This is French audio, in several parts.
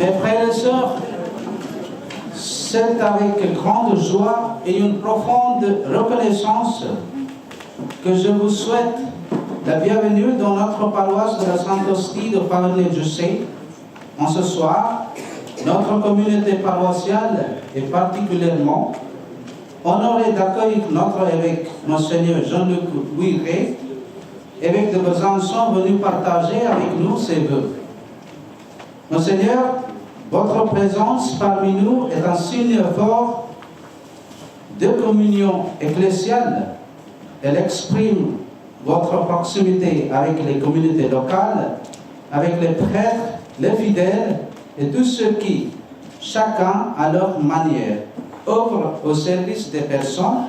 Mes frères et sœurs, c'est avec grande joie et une profonde reconnaissance que je vous souhaite la bienvenue dans notre paroisse de la Sainte-Hostie de Favre-les-Jussey. En ce soir, notre communauté paroissiale est particulièrement honorée d'accueillir notre évêque, Monseigneur Jean-Luc Bouiré, évêque de Besançon, venu partager avec nous ses vœux. Monseigneur, votre présence parmi nous est un signe fort de communion ecclésiale. Elle exprime votre proximité avec les communautés locales, avec les prêtres, les fidèles et tous ceux qui, chacun à leur manière, œuvrent au service des personnes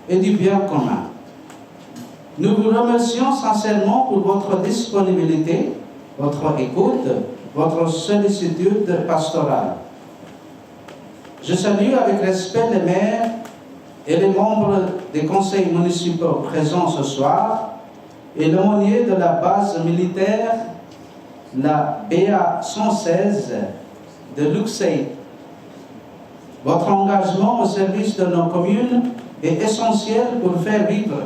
et du bien commun. Nous vous remercions sincèrement pour votre disponibilité, votre écoute, votre sollicitude pastorale. Je salue avec respect les maires et les membres des conseils municipaux présents ce soir et l'aumônier de la base militaire, la BA 116 de Luxeuil. Votre engagement au service de nos communes est essentiel pour faire vivre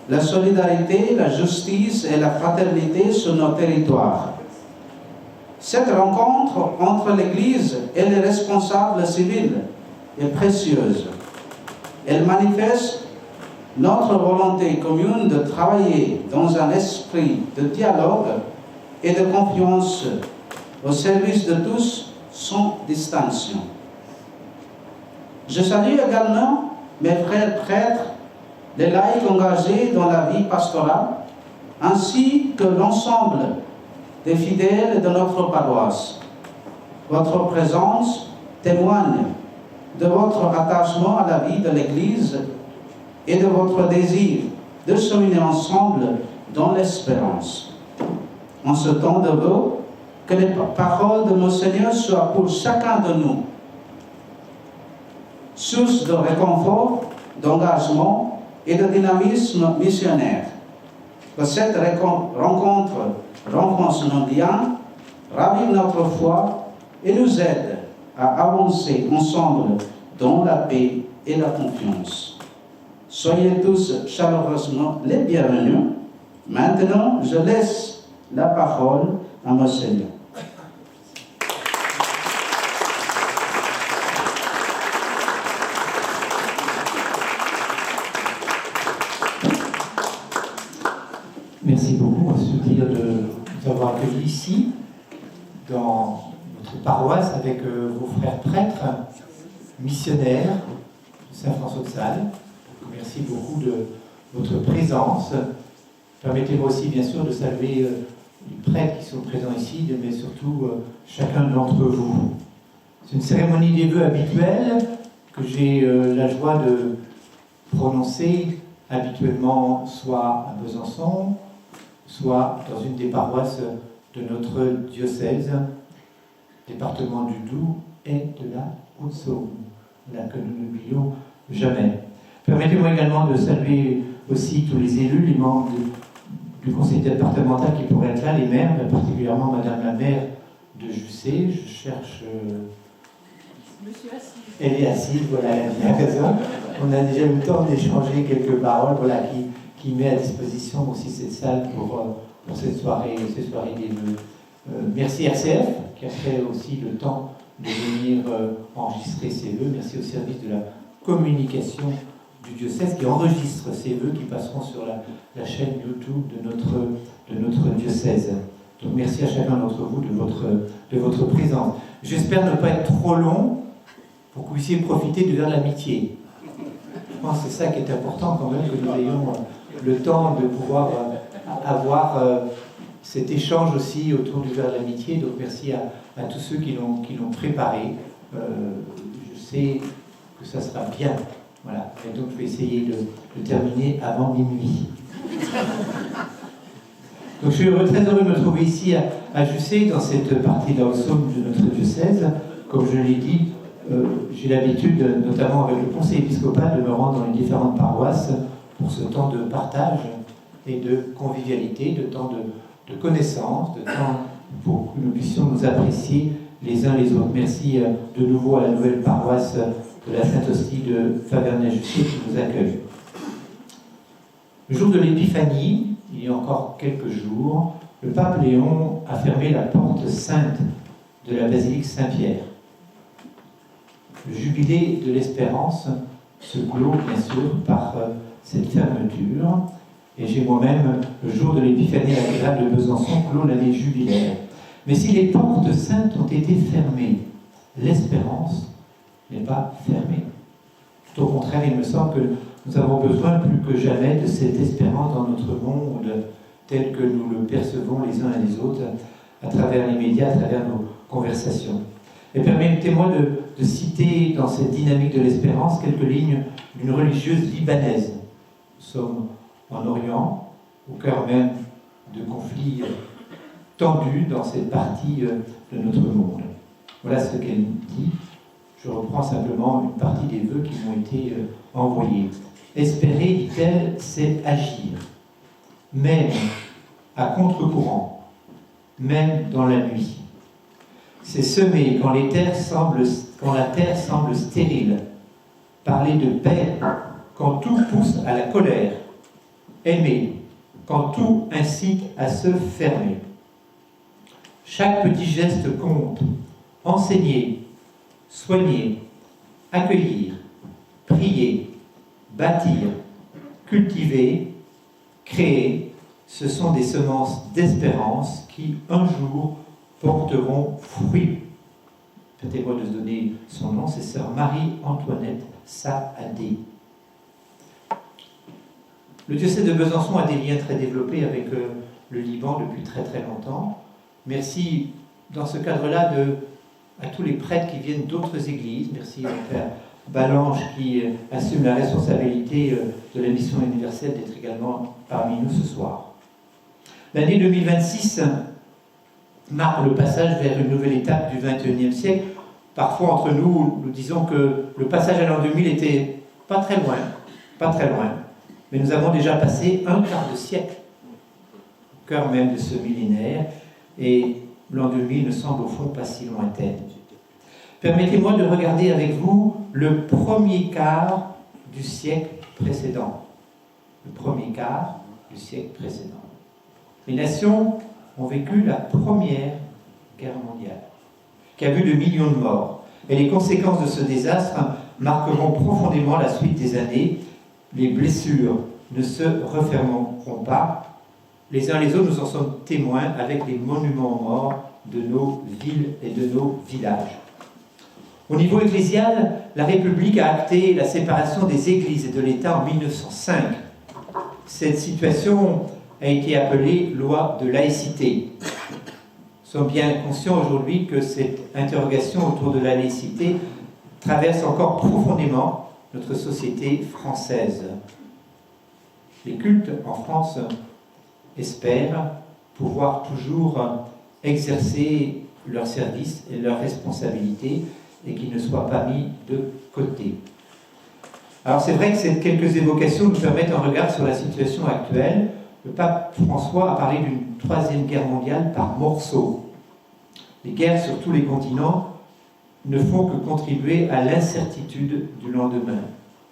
la solidarité, la justice et la fraternité sur nos territoires. Cette rencontre entre l'Église et les responsables civils est précieuse. Elle manifeste notre volonté commune de travailler dans un esprit de dialogue et de confiance au service de tous sans distinction. Je salue également mes frères prêtres, les laïcs engagés dans la vie pastorale, ainsi que l'ensemble des fidèles de notre paroisse. Votre présence témoigne de votre attachement à la vie de l'Église et de votre désir de cheminer ensemble dans l'espérance. En ce temps de vœux, que les paroles de Monseigneur soient pour chacun de nous source de réconfort, d'engagement et de dynamisme missionnaire. Que cette rencontre renforce nos liens, ravive notre foi et nous aide à avancer ensemble dans la paix et la confiance. Soyez tous chaleureusement les bienvenus. Maintenant, je laisse la parole à Monseigneur. Merci beaucoup. On se dire de nous avoir accueillis ici, dans votre paroisse, avec vos frères prêtres, missionnaires de Saint-François de Sales. Merci beaucoup de votre présence. Permettez-moi aussi, bien sûr, de saluer les prêtres qui sont présents ici, mais surtout chacun d'entre vous. C'est une cérémonie des vœux habituelle que j'ai la joie de prononcer habituellement soit à Besançon, soit dans une des paroisses de notre diocèse, département du Doubs et de la Haute-Saône, là que nous n'oublions jamais. Permettez-moi également de saluer aussi tous les élus, les membres du conseil départemental qui pourraient être là, les maires, mais particulièrement Madame la maire de Jussey. Je cherche... Monsieur Assis. Elle est assise, voilà, elle a raison. On a déjà eu le temps d'échanger quelques paroles, voilà, qui met à disposition aussi cette salle pour cette soirée des vœux. Merci RCF, qui a fait aussi le temps de venir enregistrer ses vœux. Merci au service de la communication du diocèse qui enregistre ces vœux qui passeront sur la chaîne YouTube de notre diocèse. Donc merci à chacun d'entre vous de votre présence. J'espère ne pas être trop long pour que vous puissiez profiter du verre de l'amitié. Je pense que c'est ça qui est important quand même, que nous ayons le temps de pouvoir avoir cet échange aussi autour du verre de l'amitié. Donc merci à tous ceux qui l'ont préparé. Je sais que ça sera bien. Voilà. Et donc je vais essayer de terminer avant minuit. Donc je suis très heureux de me trouver ici à Jussey, dans cette partie de la Haute-Saône de notre diocèse. Comme je l'ai dit, j'ai l'habitude, notamment avec le conseil épiscopal, de me rendre dans les différentes paroisses pour ce temps de partage et de convivialité, de temps de connaissance, de temps pour que nous puissions nous apprécier les uns les autres. Merci de nouveau à la nouvelle paroisse de la Sainte-Hostie de Faverney-Jussieu qui nous accueille. Le jour de l'Épiphanie, il y a encore quelques jours, le pape Léon a fermé la porte sainte de la basilique Saint-Pierre. Le jubilé de l'Espérance se clôt bien sûr par cette fermeture, et j'ai moi-même, le jour de l'Épiphanie à la cathédrale de Besançon, clos l'année jubilaire. Mais si les portes saintes ont été fermées, l'Espérance n'est pas fermée. Tout au contraire, il me semble que nous avons besoin plus que jamais de cette espérance dans notre monde tel que nous le percevons les uns et les autres à travers les médias, à travers nos conversations. Et permettez-moi de citer dans cette dynamique de l'espérance quelques lignes d'une religieuse libanaise. Nous sommes en Orient, au cœur même de conflits tendus dans cette partie de notre monde. Voilà ce qu'elle nous dit. Je reprends simplement une partie des vœux qui m'ont été envoyés. Espérer, dit-elle, c'est agir, même à contre-courant, même dans la nuit. C'est semer quand la terre semble stérile, parler de paix quand tout pousse à la colère, aimer quand tout incite à se fermer. Chaque petit geste compte, enseigner, soigner, accueillir, prier, bâtir, cultiver, créer, ce sont des semences d'espérance qui, un jour, porteront fruit. Permettez-moi de donner son nom, c'est sœur Marie-Antoinette Saadé. Le diocèse de Besançon a des liens très développés avec le Liban depuis très très longtemps. Merci, dans ce cadre-là, à tous les prêtres qui viennent d'autres églises. Merci au Père Balange qui assume la responsabilité de la mission universelle d'être également parmi nous ce soir. L'année 2026 marque le passage vers une nouvelle étape du XXIe siècle. Parfois, entre nous, nous disons que le passage à l'an 2000 était pas très loin. Mais nous avons déjà passé un quart de siècle au cœur même de ce millénaire, et l'an 2000 ne semble au fond pas si lointaine. Permettez-moi de regarder avec vous le premier quart du siècle précédent. Le premier quart du siècle précédent. Les nations ont vécu la Première Guerre mondiale, qui a vu de millions de morts. Et les conséquences de ce désastre marqueront profondément la suite des années. Les blessures ne se refermeront pas. Les uns les autres, nous en sommes témoins avec les monuments aux morts de nos villes et de nos villages. Au niveau ecclésial, la République a acté la séparation des églises et de l'État en 1905. Cette situation a été appelée loi de laïcité. Nous sommes bien conscients aujourd'hui que cette interrogation autour de la laïcité traverse encore profondément notre société française. Les cultes en France espèrent pouvoir toujours exercer leur service et leurs responsabilités et qu'ils ne soient pas mis de côté. Alors c'est vrai que ces quelques évocations nous permettent un regard sur la situation actuelle. Le pape François a parlé d'une troisième guerre mondiale par morceaux. Les guerres sur tous les continents ne font que contribuer à l'incertitude du lendemain.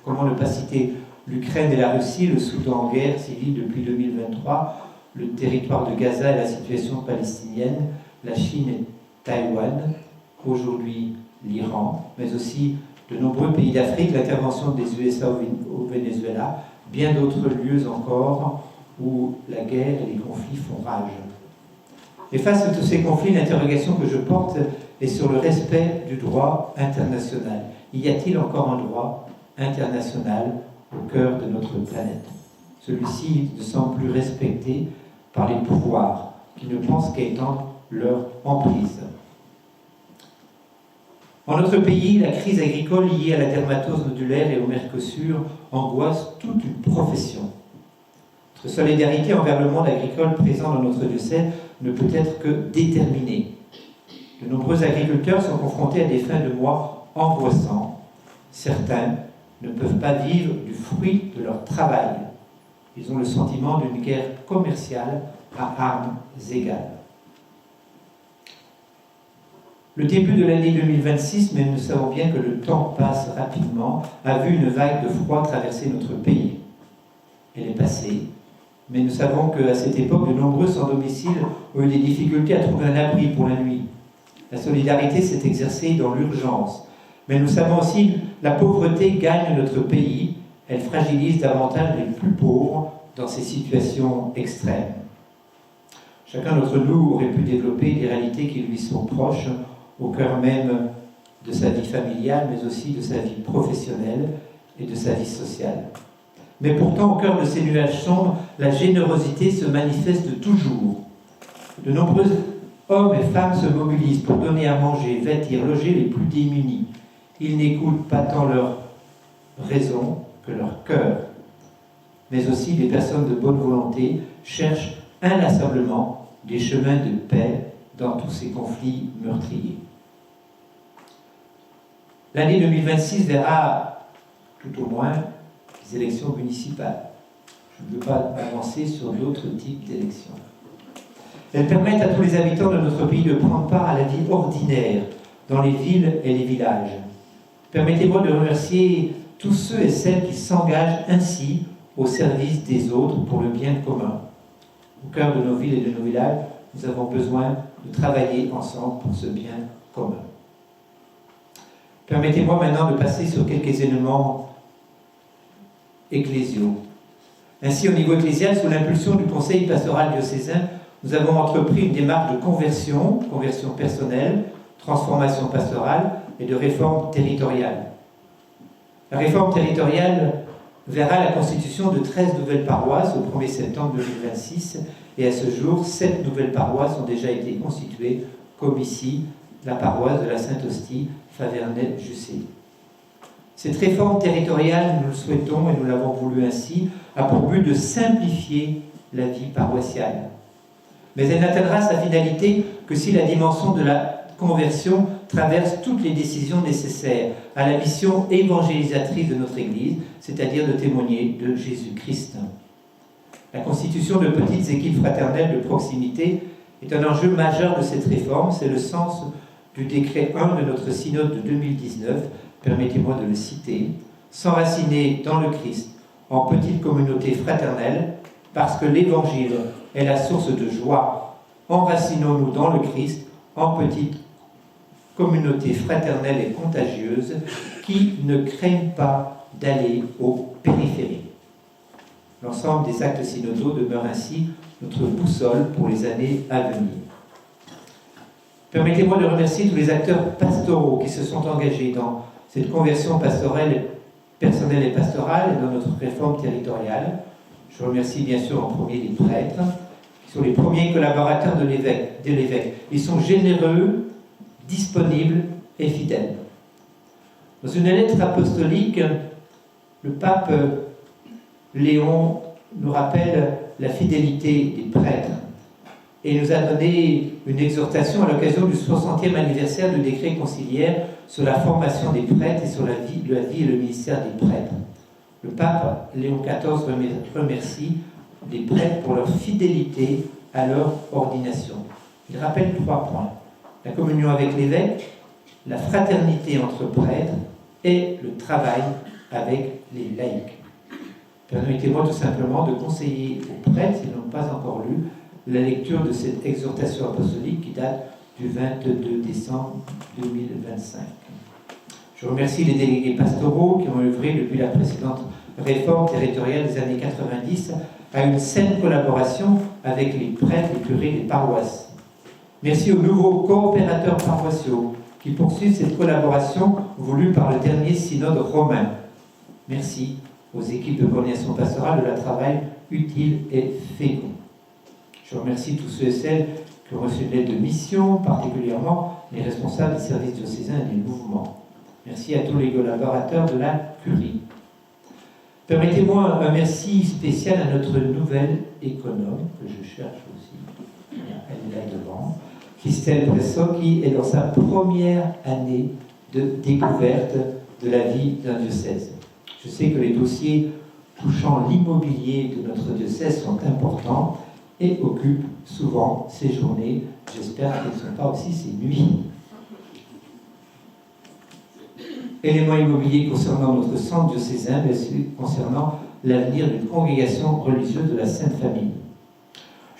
Comment ne pas citer l'Ukraine et la Russie, le Soudan en guerre civile depuis 2023, le territoire de Gaza et la situation palestinienne, la Chine et Taïwan, aujourd'hui l'Iran, mais aussi de nombreux pays d'Afrique, l'intervention des USA au Venezuela, bien d'autres lieux encore où la guerre et les conflits font rage. Et face à tous ces conflits, l'interrogation que je porte est sur le respect du droit international. Y a-t-il encore un droit international au cœur de notre planète? Celui-ci ne semble plus respecté par les pouvoirs qui ne pensent qu'à étendre leur emprise. En notre pays, la crise agricole liée à la dermatose nodulaire et au Mercosur angoisse toute une profession. Notre solidarité envers le monde agricole présent dans notre diocèse ne peut être que déterminée. De nombreux agriculteurs sont confrontés à des fins de mois angoissants. Certains ne peuvent pas vivre du fruit de leur travail. Ils ont le sentiment d'une guerre commerciale à armes égales. Le début de l'année 2026, mais nous savons bien que le temps passe rapidement, a vu une vague de froid traverser notre pays. Elle est passée, mais nous savons qu'à cette époque, de nombreux sans-domicile ont eu des difficultés à trouver un abri pour la nuit. La solidarité s'est exercée dans l'urgence, mais nous savons aussi que la pauvreté gagne notre pays, elle fragilise davantage les plus pauvres dans ces situations extrêmes. Chacun d'entre nous aurait pu développer des réalités qui lui sont proches, au cœur même de sa vie familiale, mais aussi de sa vie professionnelle et de sa vie sociale. Mais pourtant, au cœur de ces nuages sombres, la générosité se manifeste toujours. De nombreux hommes et femmes se mobilisent pour donner à manger, vêtir, loger les plus démunis. Ils n'écoutent pas tant leur raison que leur cœur. Mais aussi des personnes de bonne volonté cherchent inlassablement des chemins de paix dans tous ces conflits meurtriers. L'année 2026 verra, tout au moins, les élections municipales. Je ne veux pas avancer sur d'autres types d'élections. Elles permettent à tous les habitants de notre pays de prendre part à la vie ordinaire dans les villes et les villages. Permettez-moi de remercier tous ceux et celles qui s'engagent ainsi au service des autres pour le bien commun. Au cœur de nos villes et de nos villages, nous avons besoin de travailler ensemble pour ce bien commun. Permettez-moi maintenant de passer sur quelques éléments ecclésiaux. Ainsi, au niveau ecclésial, sous l'impulsion du Conseil pastoral diocésain, nous avons entrepris une démarche de conversion personnelle, transformation pastorale et de réforme territoriale. La réforme territoriale verra la constitution de 13 nouvelles paroisses au 1er septembre 2026 et à ce jour, 7 nouvelles paroisses ont déjà été constituées, comme ici la paroisse de la Sainte-Hostie, Favernel-Jussé. Cette réforme territoriale, nous le souhaitons et nous l'avons voulu ainsi, a pour but de simplifier la vie paroissiale. Mais elle n'atteindra sa finalité que si la dimension de la conversion traverse toutes les décisions nécessaires à la mission évangélisatrice de notre Église, c'est-à-dire de témoigner de Jésus-Christ. La constitution de petites équipes fraternelles de proximité est un enjeu majeur de cette réforme. C'est le sens du décret 1 de notre synode de 2019, permettez-moi de le citer, « S'enraciner dans le Christ en petite communauté fraternelle, parce que l'Évangile est la source de joie. Enracinons-nous dans le Christ en petite communauté fraternelle et contagieuse qui ne craignent pas d'aller aux périphéries. » L'ensemble des actes synodaux demeure ainsi notre boussole pour les années à venir. Permettez-moi de remercier tous les acteurs pastoraux qui se sont engagés dans cette conversion pastorale, personnelle et pastorale et dans notre réforme territoriale. Je remercie bien sûr en premier les prêtres, qui sont les premiers collaborateurs de l'évêque. Ils sont généreux, disponibles et fidèles. Dans une lettre apostolique, le pape Léon nous rappelle la fidélité des prêtres et nous a donné une exhortation à l'occasion du 60e anniversaire du décret conciliaire sur la formation des prêtres et sur la vie et le ministère des prêtres. Le pape Léon XIV remercie les prêtres pour leur fidélité à leur ordination. Il rappelle 3 points. La communion avec l'évêque, la fraternité entre prêtres et le travail avec les laïcs. Permettez-moi tout simplement de conseiller aux prêtres, s'ils n'ont pas encore lu, la lecture de cette exhortation apostolique qui date du 22 décembre 2025. Je remercie les délégués pastoraux qui ont œuvré depuis la précédente réforme territoriale des années 90 à une saine collaboration avec les prêtres et curés des paroisses. Merci aux nouveaux coopérateurs paroissiaux qui poursuivent cette collaboration voulue par le dernier synode romain. Merci aux équipes de coordination pastorale de leur travail utile et fécond. Je remercie tous ceux et celles qui ont reçu une lettre de mission, particulièrement les responsables des services diocésains et des mouvements. Merci à tous les collaborateurs de la curie. Permettez-moi un merci spécial à notre nouvelle économe, que je cherche aussi, elle est là devant, Christelle Bressot, qui est dans sa première année de découverte de la vie d'un diocèse. Je sais que les dossiers touchant l'immobilier de notre diocèse sont importants et occupent souvent ces journées. J'espère qu'elles ne sont pas aussi ces nuits. élément immobilier concernant notre centre diocésain, mais aussi concernant l'avenir d'une congrégation religieuse de la Sainte Famille.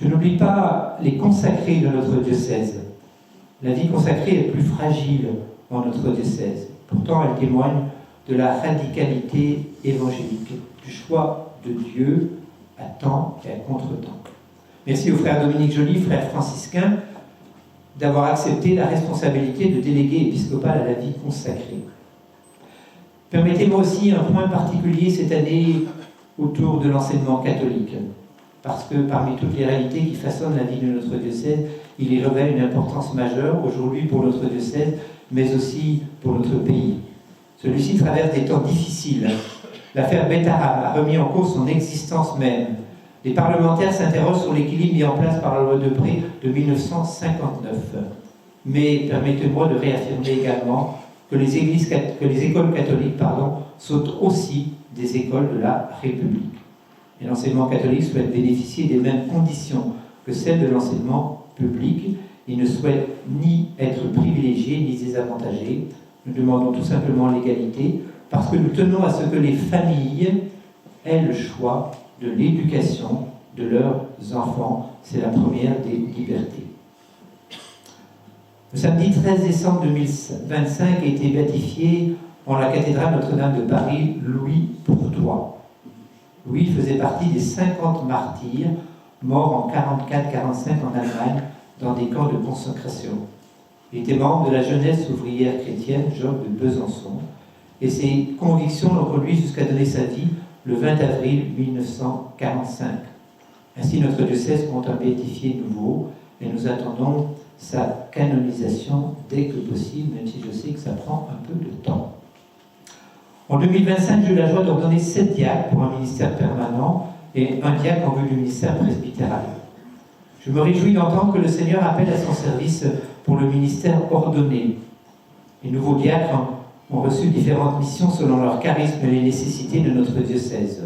Je n'oublie pas les consacrés de notre diocèse. La vie consacrée est plus fragile dans notre diocèse. Pourtant, elle témoigne de la radicalité évangélique, du choix de Dieu à temps et à contre-temps. Merci au frère Dominique Joly, frère franciscain, d'avoir accepté la responsabilité de délégué épiscopal à la vie consacrée. Permettez-moi aussi un point particulier cette année autour de l'enseignement catholique, parce que parmi toutes les réalités qui façonnent la vie de notre diocèse, il y revêt une importance majeure aujourd'hui pour notre diocèse, mais aussi pour notre pays. Celui-ci traverse des temps difficiles. L'affaire Betaram a remis en cause son existence même. Les parlementaires s'interrogent sur l'équilibre mis en place par la loi Debré de 1959. Mais permettez-moi de réaffirmer également que les écoles catholiques sont aussi des écoles de la République. Et l'enseignement catholique souhaite bénéficier des mêmes conditions que celles de l'enseignement public. Il ne souhaite ni être privilégié ni désavantagé. Nous demandons tout simplement l'égalité parce que nous tenons à ce que les familles aient le choix de l'éducation de leurs enfants. C'est la première des libertés. Le samedi 13 décembre 2025 a été béatifié en la cathédrale Notre-Dame de Paris Louis Pourtois. Louis faisait partie des 50 martyrs morts en 44-45 en Allemagne dans des camps de consécration. Il était membre de la jeunesse ouvrière chrétienne Job de Besançon et ses convictions l'ont conduit jusqu'à donner sa vie le 20 avril 1945. Ainsi, notre diocèse compte un béatifié nouveau et nous attendons sa canonisation dès que possible, même si je sais que ça prend un peu de temps. En 2025, j'ai eu la joie d'ordonner 7 diacres pour un ministère permanent et un diacre en vue du ministère presbytéral. Je me réjouis d'entendre que le Seigneur appelle à son service pour le ministère ordonné. Les nouveaux diacres ont reçu différentes missions selon leur charisme et les nécessités de notre diocèse.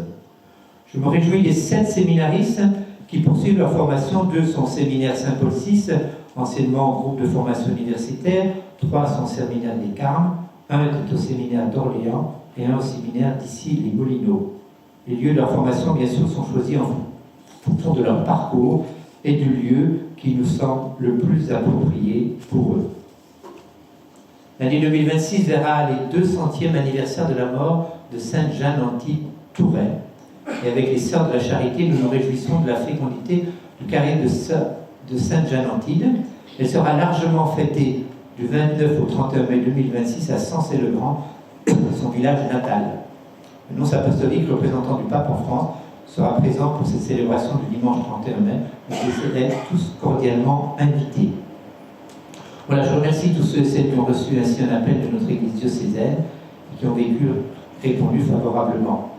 Je me réjouis des 7 séminaristes qui poursuivent leur formation. 2 sont au séminaire Saint-Paul VI, anciennement groupe de formation universitaire, 3 sont au séminaire des Carmes, 1 est au séminaire d'Orléans et 1 au séminaire d'ici les Moulineaux. Les lieux de leur formation, bien sûr, sont choisis en fonction de leur parcours et du lieu qui nous semble le plus approprié pour eux. L'année 2026 verra les 200e anniversaire de la mort de Sainte Jeanne Antibes-Touraine. Et avec les Sœurs de la Charité, nous nous réjouissons de la fécondité du carré de Sainte Jeanne Antibes. Elle sera largement fêtée du 29 au 31 mai 2026 à Sensé-le-Grand, son village natal. Le nonce apostolique représentant du pape en France sera présent pour cette célébration du dimanche 31 mai. Vous êtes tous cordialement invités. Voilà, je remercie tous ceux et celles qui ont reçu ainsi un appel de notre Église diocésaine et qui ont répondu favorablement.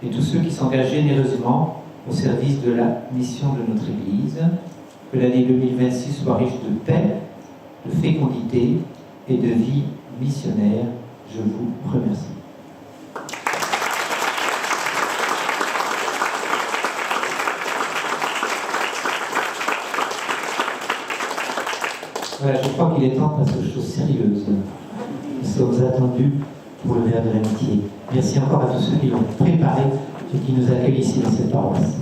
Et tous ceux qui s'engagent généreusement au service de la mission de notre Église. Que l'année 2026 soit riche de paix, de fécondité et de vie missionnaire. Je vous remercie. Voilà, je crois qu'il est temps de passer aux choses sérieuses. Nous sommes attendus pour le verre de l'amitié. Merci encore à tous ceux qui l'ont préparé et qui nous accueillent ici dans cette paroisse.